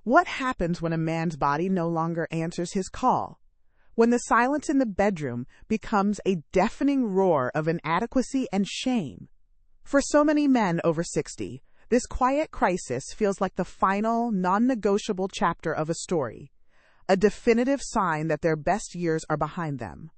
What happens when a man's body no longer answers his call? When the silence in the bedroom becomes a deafening roar of inadequacy and shame? For so many men over 60, this quiet crisis feels like the final, non-negotiable chapter of a story, a definitive sign that their best years are behind them.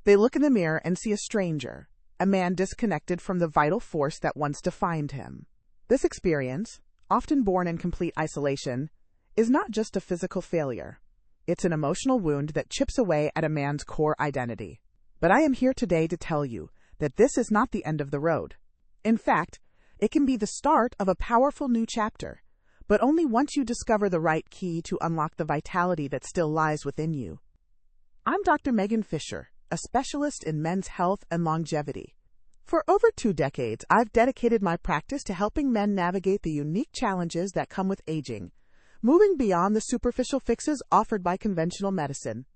They look in the mirror and see a stranger, a man disconnected from the vital force that once defined him. This experience, often born in complete isolation, is not just a physical failure. It's an emotional wound that chips away at a man's core identity. But I am here today to tell you that this is not the end of the road. In fact, it can be the start of a powerful new chapter, but only once you discover the right key to unlock the vitality that still lies within you. I'm Dr. Fischer, a specialist in men's health and longevity. For over 2 decades, I've dedicated my practice to helping men navigate the unique challenges that come with aging, moving beyond the superficial fixes offered by conventional medicine.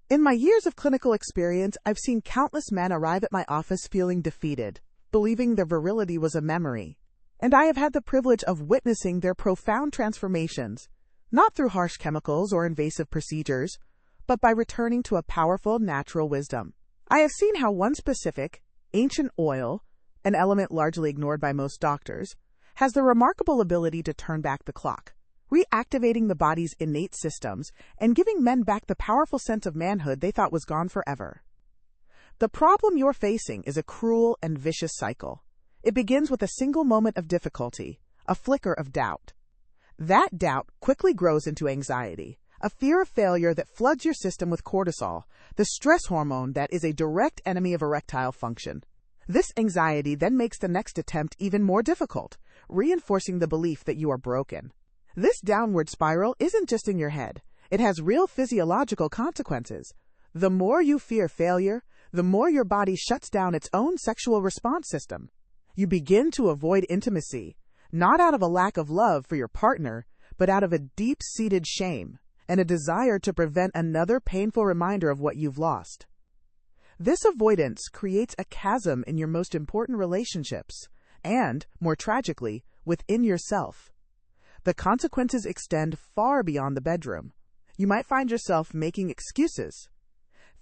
In my years of clinical experience, I've seen countless men arrive at my office feeling defeated, believing their virility was a memory. And I have had the privilege of witnessing their profound transformations, not through harsh chemicals or invasive procedures, but by returning to a powerful natural wisdom. I have seen how one specific, ancient oil, an element largely ignored by most doctors, has the remarkable ability to turn back the clock, reactivating the body's innate systems and giving men back the powerful sense of manhood they thought was gone forever. The problem you're facing is a cruel and vicious cycle. It begins with a single moment of difficulty, a flicker of doubt. That doubt quickly grows into anxiety, a fear of failure that floods your system with cortisol, the stress hormone that is a direct enemy of erectile function. This anxiety then makes the next attempt even more difficult, reinforcing the belief that you are broken. This downward spiral isn't just in your head. It has real physiological consequences. The more you fear failure, the more your body shuts down its own sexual response system. You begin to avoid intimacy, not out of a lack of love for your partner, but out of a deep-seated shame and a desire to prevent another painful reminder of what you've lost. This avoidance creates a chasm in your most important relationships and, more tragically, within yourself. The consequences extend far beyond the bedroom. You might find yourself making excuses,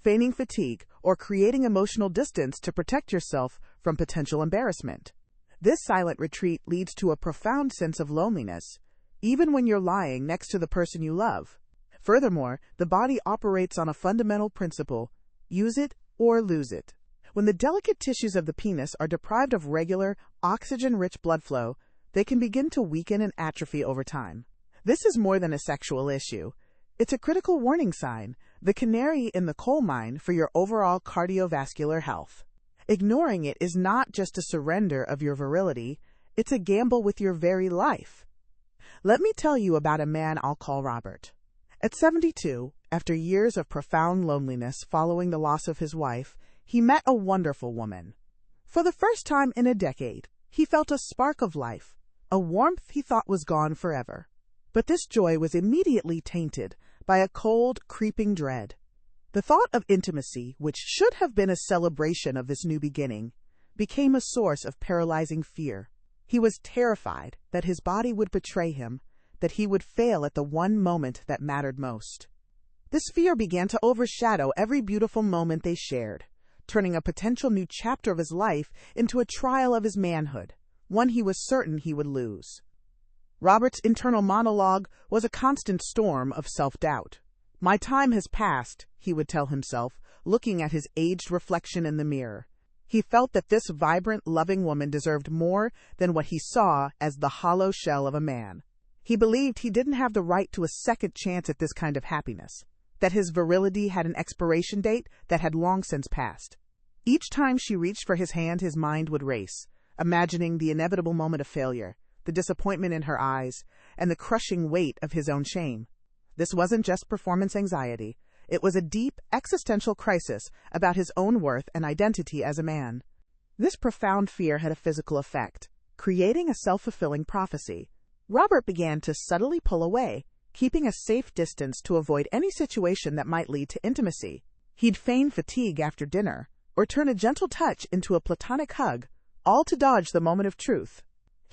feigning fatigue, or creating emotional distance to protect yourself from potential embarrassment. This silent retreat leads to a profound sense of loneliness, even when you're lying next to the person you love. Furthermore, the body operates on a fundamental principle: use it or lose it. When the delicate tissues of the penis are deprived of regular, oxygen-rich blood flow, they can begin to weaken and atrophy over time. This is more than a sexual issue. It's a critical warning sign, the canary in the coal mine for your overall cardiovascular health. Ignoring it is not just a surrender of your virility, it's a gamble with your very life. Let me tell you about a man I'll call Robert. At 72, after years of profound loneliness following the loss of his wife, he met a wonderful woman. For the first time in a decade, he felt a spark of life, a warmth he thought was gone forever. But this joy was immediately tainted by a cold, creeping dread. The thought of intimacy, which should have been a celebration of this new beginning, became a source of paralyzing fear. He was terrified that his body would betray him, that he would fail at the one moment that mattered most. This fear began to overshadow every beautiful moment they shared, turning a potential new chapter of his life into a trial of his manhood, one he was certain he would lose. Robert's internal monologue was a constant storm of self-doubt. "My time has passed," he would tell himself, looking at his aged reflection in the mirror. He felt that this vibrant, loving woman deserved more than what he saw as the hollow shell of a man. He believed he didn't have the right to a second chance at this kind of happiness, that his virility had an expiration date that had long since passed. Each time she reached for his hand, his mind would race, imagining the inevitable moment of failure, the disappointment in her eyes, and the crushing weight of his own shame. This wasn't just performance anxiety. It was a deep, existential crisis about his own worth and identity as a man. This profound fear had a physical effect, creating a self-fulfilling prophecy. Robert began to subtly pull away, keeping a safe distance to avoid any situation that might lead to intimacy. He'd feign fatigue after dinner, or turn a gentle touch into a platonic hug, all to dodge the moment of truth.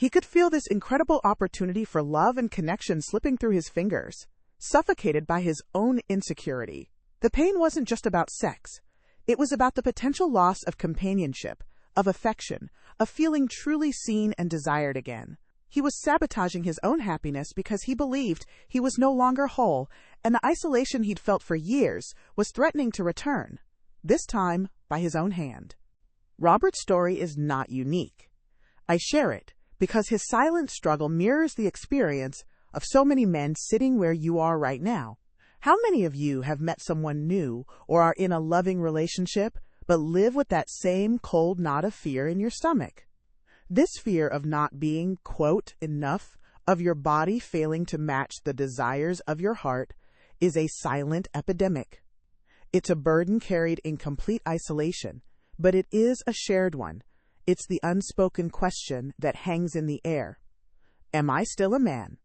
He could feel this incredible opportunity for love and connection slipping through his fingers, suffocated by his own insecurity. The pain wasn't just about sex. It was about the potential loss of companionship, of affection, of feeling truly seen and desired again. He was sabotaging his own happiness because he believed he was no longer whole, and the isolation he'd felt for years was threatening to return, this time by his own hand. Robert's story is not unique. I share it because his silent struggle mirrors the experience of so many men sitting where you are right now. How many of you have met someone new or are in a loving relationship, but live with that same cold knot of fear in your stomach? This fear of not being, quote, enough, of your body failing to match the desires of your heart, is a silent epidemic. It's a burden carried in complete isolation, but it is a shared one. It's the unspoken question that hangs in the air. Am I still a man?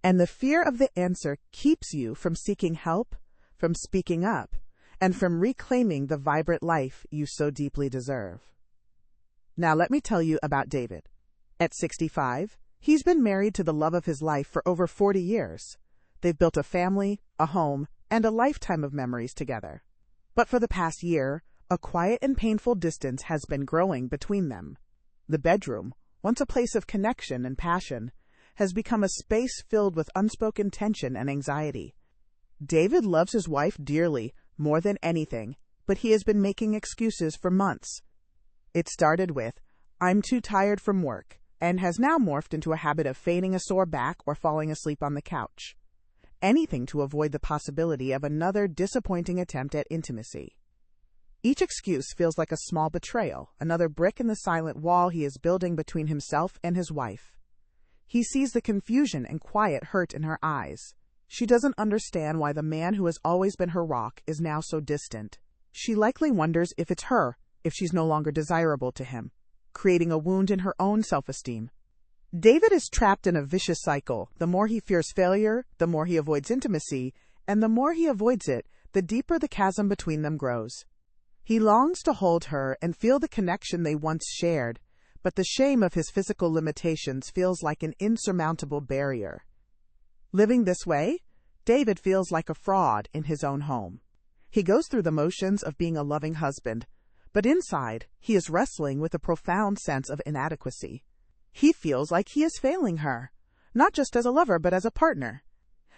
And the fear of the answer keeps you from seeking help, from speaking up, and from reclaiming the vibrant life you so deeply deserve. Now let me tell you about David. At 65, he's been married to the love of his life for over 40 years. They've built a family, a home, and a lifetime of memories together. But for the past year, a quiet and painful distance has been growing between them. The bedroom, once a place of connection and passion, has become a space filled with unspoken tension and anxiety. David loves his wife dearly, more than anything, but he has been making excuses for months. It started with, "I'm too tired from work," and has now morphed into a habit of feigning a sore back or falling asleep on the couch. Anything to avoid the possibility of another disappointing attempt at intimacy. Each excuse feels like a small betrayal, another brick in the silent wall he is building between himself and his wife. He sees the confusion and quiet hurt in her eyes. She doesn't understand why the man who has always been her rock is now so distant. She likely wonders if it's her, if she's no longer desirable to him, creating a wound in her own self-esteem. David is trapped in a vicious cycle. The more he fears failure, the more he avoids intimacy, and the more he avoids it, the deeper the chasm between them grows. He longs to hold her and feel the connection they once shared, but the shame of his physical limitations feels like an insurmountable barrier. Living this way, David feels like a fraud in his own home. He goes through the motions of being a loving husband, but inside, he is wrestling with a profound sense of inadequacy. He feels like he is failing her, not just as a lover, but as a partner.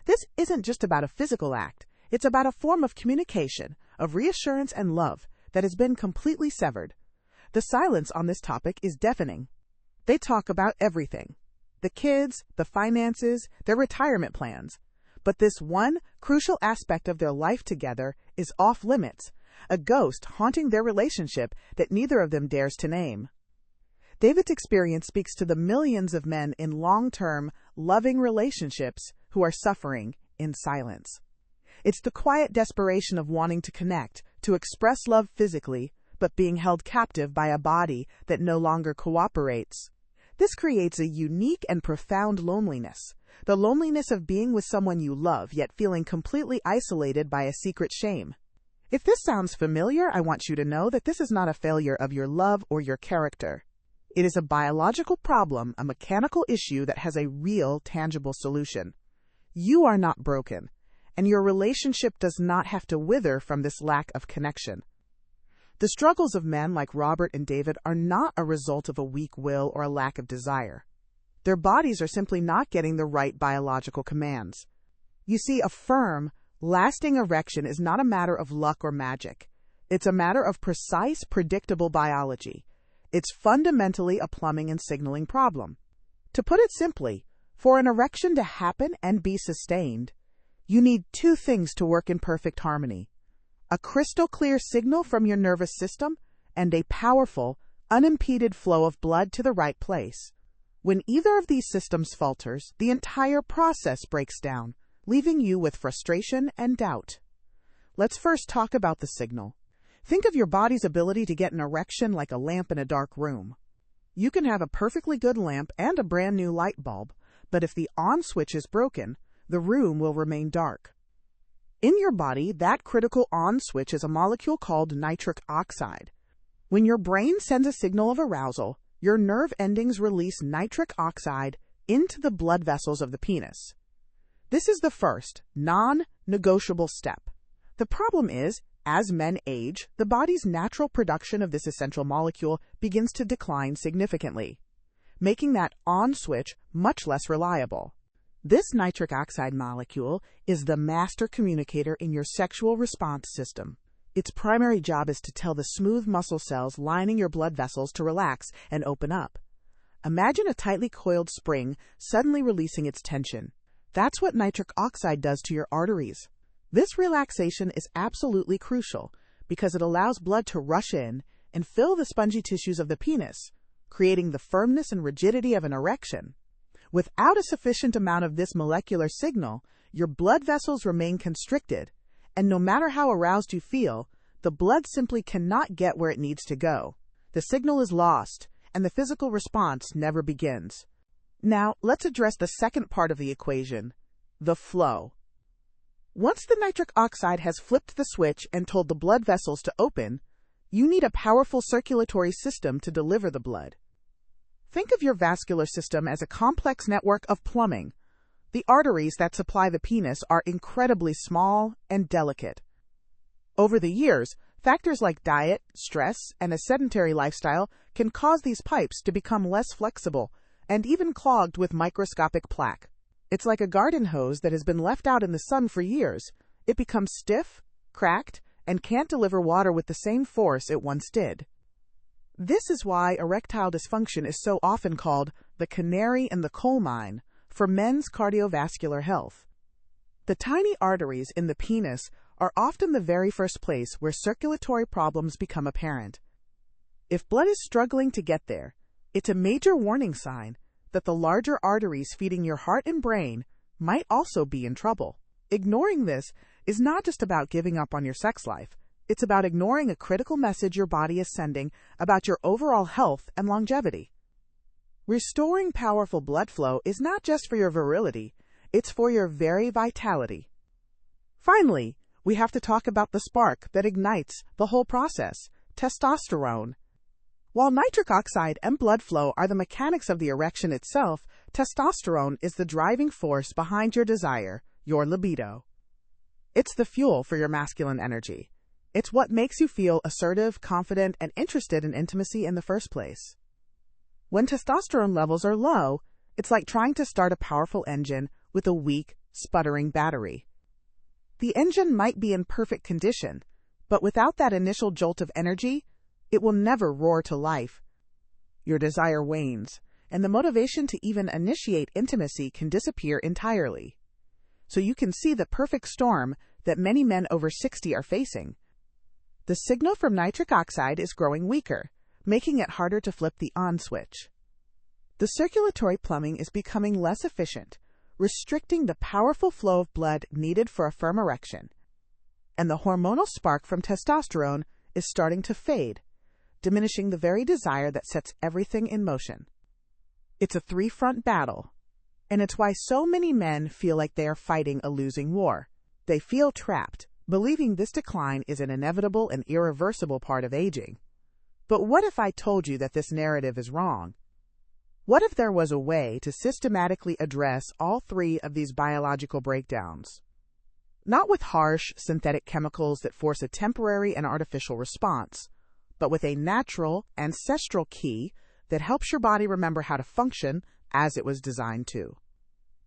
This isn't just about a physical act. It's about a form of communication, of reassurance and love that has been completely severed. The silence on this topic is deafening. They talk about everything: the kids, the finances, their retirement plans. But this one crucial aspect of their life together is off limits, a ghost haunting their relationship that neither of them dares to name. David's experience speaks to the millions of men in long-term, loving relationships who are suffering in silence. It's the quiet desperation of wanting to connect, to express love physically, but being held captive by a body that no longer cooperates. This creates a unique and profound loneliness, the loneliness of being with someone you love, yet feeling completely isolated by a secret shame. If this sounds familiar, I want you to know that this is not a failure of your love or your character. It is a biological problem, a mechanical issue that has a real, tangible solution. You are not broken, and your relationship does not have to wither from this lack of connection. The struggles of men like Robert and David are not a result of a weak will or a lack of desire. Their bodies are simply not getting the right biological commands. You see, a firm, lasting erection is not a matter of luck or magic. It's a matter of precise, predictable biology. It's fundamentally a plumbing and signaling problem. To put it simply, for an erection to happen and be sustained, you need two things to work in perfect harmony: a crystal clear signal from your nervous system and a powerful, unimpeded flow of blood to the right place. When either of these systems falters, the entire process breaks down, leaving you with frustration and doubt. Let's first talk about the signal. Think of your body's ability to get an erection like a lamp in a dark room. You can have a perfectly good lamp and a brand new light bulb, but if the on switch is broken, the room will remain dark. In your body, that critical on switch is a molecule called nitric oxide. When your brain sends a signal of arousal, your nerve endings release nitric oxide into the blood vessels of the penis. This is the first, non-negotiable step. The problem is, as men age, the body's natural production of this essential molecule begins to decline significantly, making that on switch much less reliable. This nitric oxide molecule is the master communicator in your sexual response system. Its primary job is to tell the smooth muscle cells lining your blood vessels to relax and open up. Imagine a tightly coiled spring suddenly releasing its tension. That's what nitric oxide does to your arteries. This relaxation is absolutely crucial because it allows blood to rush in and fill the spongy tissues of the penis, creating the firmness and rigidity of an erection. Without a sufficient amount of this molecular signal, your blood vessels remain constricted, and no matter how aroused you feel, the blood simply cannot get where it needs to go. The signal is lost, and the physical response never begins. Now, let's address the second part of the equation, the flow. Once the nitric oxide has flipped the switch and told the blood vessels to open, you need a powerful circulatory system to deliver the blood. Think of your vascular system as a complex network of plumbing. The arteries that supply the penis are incredibly small and delicate. Over the years, factors like diet, stress, and a sedentary lifestyle can cause these pipes to become less flexible and even clogged with microscopic plaque. It's like a garden hose that has been left out in the sun for years. It becomes stiff, cracked, and can't deliver water with the same force it once did. This is why erectile dysfunction is so often called the canary in the coal mine for men's cardiovascular health. The tiny arteries in the penis are often the very first place where circulatory problems become apparent. If blood is struggling to get there, it's a major warning sign that the larger arteries feeding your heart and brain might also be in trouble. Ignoring this is not just about giving up on your sex life. It's about ignoring a critical message your body is sending about your overall health and longevity. Restoring powerful blood flow is not just for your virility, it's for your very vitality. Finally, we have to talk about the spark that ignites the whole process, testosterone. While nitric oxide and blood flow are the mechanics of the erection itself, testosterone is the driving force behind your desire, your libido. It's the fuel for your masculine energy. It's what makes you feel assertive, confident, and interested in intimacy in the first place. When testosterone levels are low, it's like trying to start a powerful engine with a weak, sputtering battery. The engine might be in perfect condition, but without that initial jolt of energy, it will never roar to life. Your desire wanes, and the motivation to even initiate intimacy can disappear entirely. So you can see the perfect storm that many men over 60 are facing. The signal from nitric oxide is growing weaker, making it harder to flip the on switch. The circulatory plumbing is becoming less efficient, restricting the powerful flow of blood needed for a firm erection. And the hormonal spark from testosterone is starting to fade, diminishing the very desire that sets everything in motion. It's a three-front battle, and it's why so many men feel like they are fighting a losing war. They feel trapped, believing this decline is an inevitable and irreversible part of aging. But what if I told you that this narrative is wrong? What if there was a way to systematically address all three of these biological breakdowns? Not with harsh, synthetic chemicals that force a temporary and artificial response, but with a natural, ancestral key that helps your body remember how to function as it was designed to.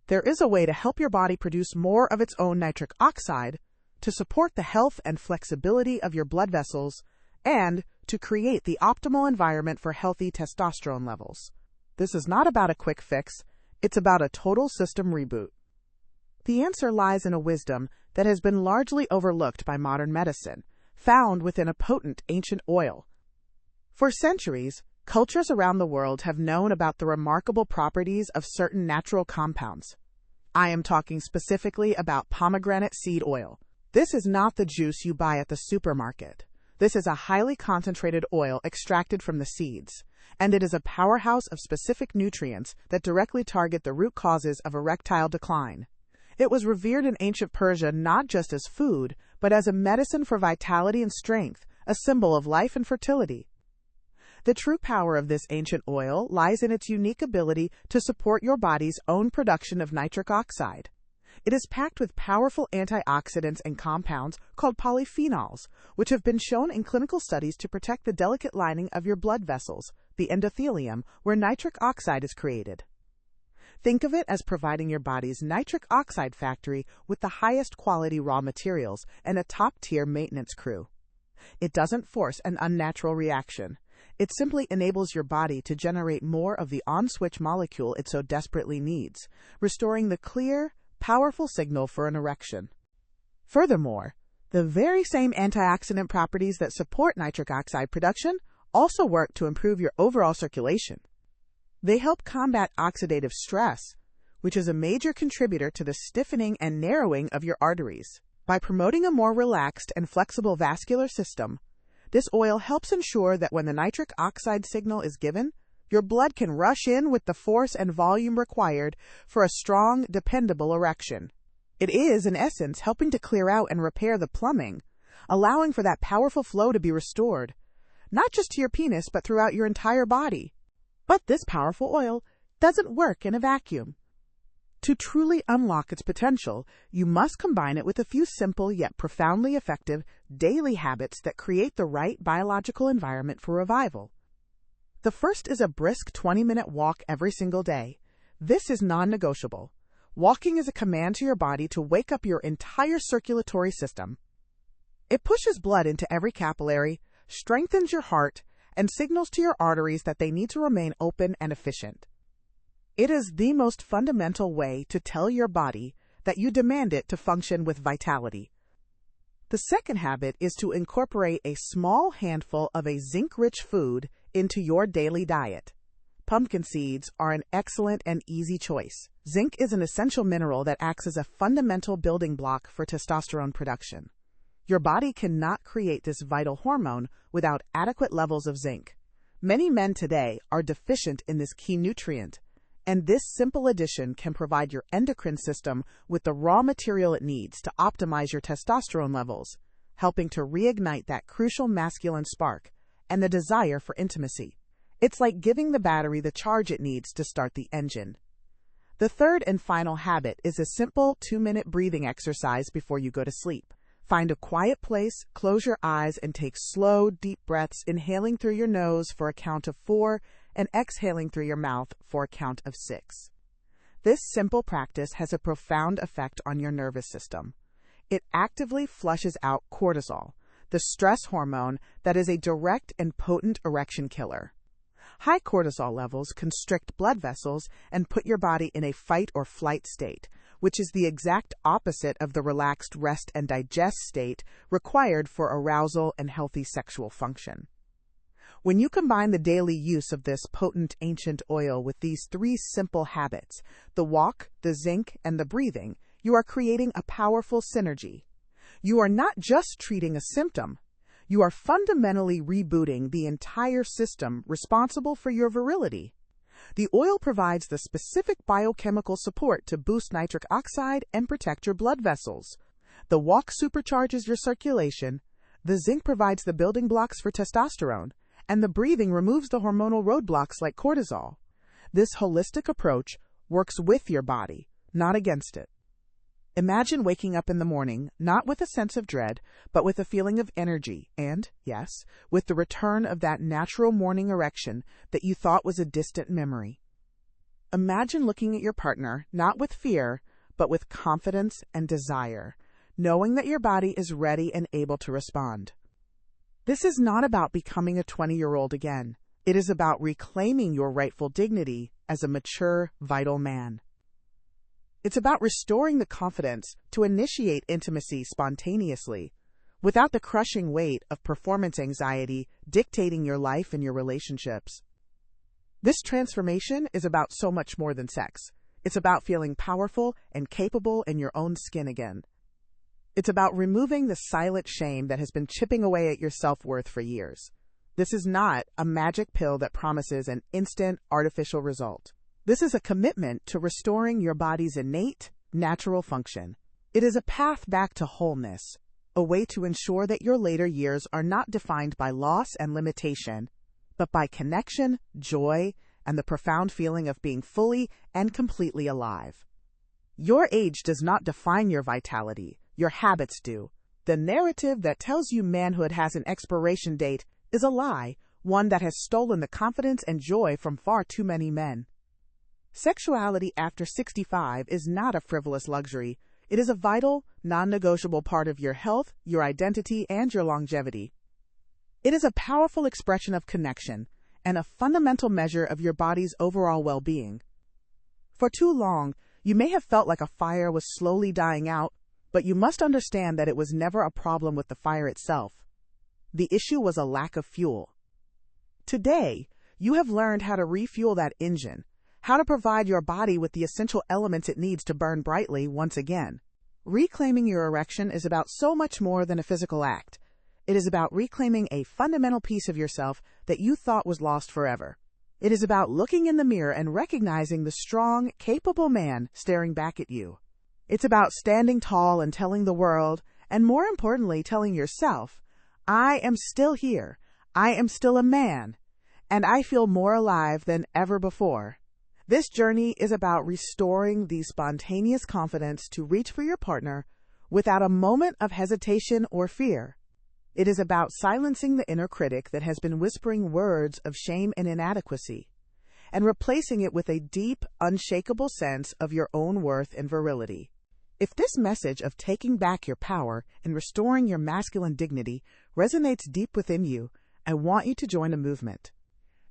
There is a way to help your body produce more of its own nitric oxide to support the health and flexibility of your blood vessels and to create the optimal environment for healthy testosterone levels. This is not about a quick fix, it's about a total system reboot. The answer lies in a wisdom that has been largely overlooked by modern medicine, found within a potent ancient oil. For centuries, cultures around the world have known about the remarkable properties of certain natural compounds. I am talking specifically about pomegranate seed oil. This is not the juice you buy at the supermarket. This is a highly concentrated oil extracted from the seeds, and it is a powerhouse of specific nutrients that directly target the root causes of erectile decline. It was revered in ancient Persia not just as food, but as a medicine for vitality and strength, a symbol of life and fertility. The true power of this ancient oil lies in its unique ability to support your body's own production of nitric oxide. It is packed with powerful antioxidants and compounds called polyphenols, which have been shown in clinical studies to protect the delicate lining of your blood vessels, the endothelium, where nitric oxide is created. Think of it as providing your body's nitric oxide factory with the highest quality raw materials and a top-tier maintenance crew. It doesn't force an unnatural reaction. It simply enables your body to generate more of the on-switch molecule it so desperately needs, restoring the clear, powerful signal for an erection. Furthermore, the very same antioxidant properties that support nitric oxide production also work to improve your overall circulation. They help combat oxidative stress, which is a major contributor to the stiffening and narrowing of your arteries. By promoting a more relaxed and flexible vascular system, this oil helps ensure that when the nitric oxide signal is given, your blood can rush in with the force and volume required for a strong, dependable erection. It is, in essence, helping to clear out and repair the plumbing, allowing for that powerful flow to be restored, not just to your penis, but throughout your entire body. But this powerful oil doesn't work in a vacuum. To truly unlock its potential, you must combine it with a few simple yet profoundly effective daily habits that create the right biological environment for revival. The first is a brisk 20-minute walk every single day. This is non-negotiable. Walking is a command to your body to wake up your entire circulatory system. It pushes blood into every capillary, strengthens your heart, and signals to your arteries that they need to remain open and efficient. It is the most fundamental way to tell your body that you demand it to function with vitality. The second habit is to incorporate a small handful of a zinc-rich food into your daily diet. Pumpkin seeds are an excellent and easy choice. Zinc is an essential mineral that acts as a fundamental building block for testosterone production. Your body cannot create this vital hormone without adequate levels of zinc. Many men today are deficient in this key nutrient, and this simple addition can provide your endocrine system with the raw material it needs to optimize your testosterone levels, helping to reignite that crucial masculine spark and the desire for intimacy. It's like giving the battery the charge it needs to start the engine. The third and final habit is a simple 2-minute breathing exercise before you go to sleep. Find a quiet place, close your eyes, and take slow, deep breaths, inhaling through your nose for a count of 4 and exhaling through your mouth for a count of 6. This simple practice has a profound effect on your nervous system. It actively flushes out cortisol, the stress hormone that is a direct and potent erection killer. High cortisol levels constrict blood vessels and put your body in a fight or flight state, which is the exact opposite of the relaxed rest and digest state required for arousal and healthy sexual function. When you combine the daily use of this potent ancient oil with these 3 simple habits, the walk, the zinc, and the breathing, you are creating a powerful synergy. You are not just treating a symptom. You are fundamentally rebooting the entire system responsible for your virility. The oil provides the specific biochemical support to boost nitric oxide and protect your blood vessels. The walk supercharges your circulation, the zinc provides the building blocks for testosterone, and the breathing removes the hormonal roadblocks like cortisol. This holistic approach works with your body, not against it. Imagine waking up in the morning, not with a sense of dread, but with a feeling of energy and, yes, with the return of that natural morning erection that you thought was a distant memory. Imagine looking at your partner, not with fear, but with confidence and desire, knowing that your body is ready and able to respond. This is not about becoming a 20-year-old again. It is about reclaiming your rightful dignity as a mature, vital man. It's about restoring the confidence to initiate intimacy spontaneously, without the crushing weight of performance anxiety dictating your life and your relationships. This transformation is about so much more than sex. It's about feeling powerful and capable in your own skin again. It's about removing the silent shame that has been chipping away at your self-worth for years. This is not a magic pill that promises an instant, artificial result. This is a commitment to restoring your body's innate, natural function. It is a path back to wholeness, a way to ensure that your later years are not defined by loss and limitation, but by connection, joy, and the profound feeling of being fully and completely alive. Your age does not define your vitality, your habits do. The narrative that tells you manhood has an expiration date is a lie, one that has stolen the confidence and joy from far too many men. Sexuality after 65 is not a frivolous luxury. It is a vital, non-negotiable part of your health, your identity, and your longevity. It is a powerful expression of connection and a fundamental measure of your body's overall well-being. For too long, you may have felt like a fire was slowly dying out, but you must understand that it was never a problem with the fire itself. The issue was a lack of fuel. Today, you have learned how to refuel that engine, how to provide your body with the essential elements it needs to burn brightly once again. Reclaiming your erection is about so much more than a physical act. It is about reclaiming a fundamental piece of yourself that you thought was lost forever. It is about looking in the mirror and recognizing the strong, capable man staring back at you. It's about standing tall and telling the world, and more importantly, telling yourself, I am still here, I am still a man, and I feel more alive than ever before. This journey is about restoring the spontaneous confidence to reach for your partner without a moment of hesitation or fear. It is about silencing the inner critic that has been whispering words of shame and inadequacy, and replacing it with a deep, unshakable sense of your own worth and virility. If this message of taking back your power and restoring your masculine dignity resonates deep within you, I want you to join a movement.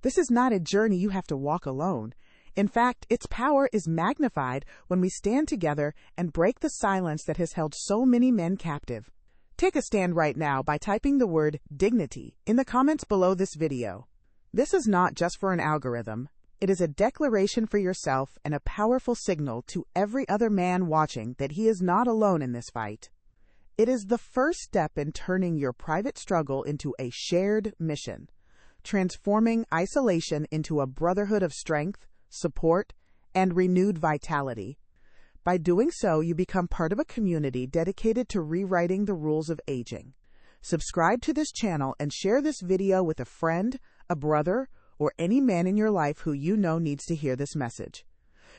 This is not a journey you have to walk alone. In fact, its power is magnified when we stand together and break the silence that has held so many men captive. Take a stand right now by typing the word dignity in the comments below this video. This is not just for an algorithm. It is a declaration for yourself and a powerful signal to every other man watching that he is not alone in this fight. It is the first step in turning your private struggle into a shared mission, transforming isolation into a brotherhood of strength, support, and renewed vitality. By doing so, you become part of a community dedicated to rewriting the rules of aging. Subscribe to this channel and share this video with a friend, a brother, or any man in your life who you know needs to hear this message.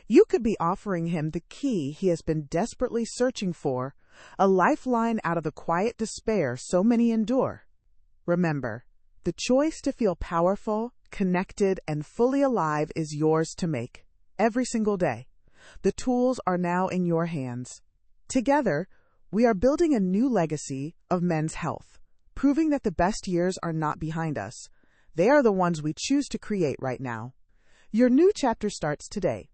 You could be offering him the key he has been desperately searching for, a lifeline out of the quiet despair so many endure. Remember, the choice to feel powerful, connected, and fully alive is yours to make, every single day. The tools are now in your hands. Together, we are building a new legacy of men's health, proving that the best years are not behind us. They are the ones we choose to create right now. Your new chapter starts today.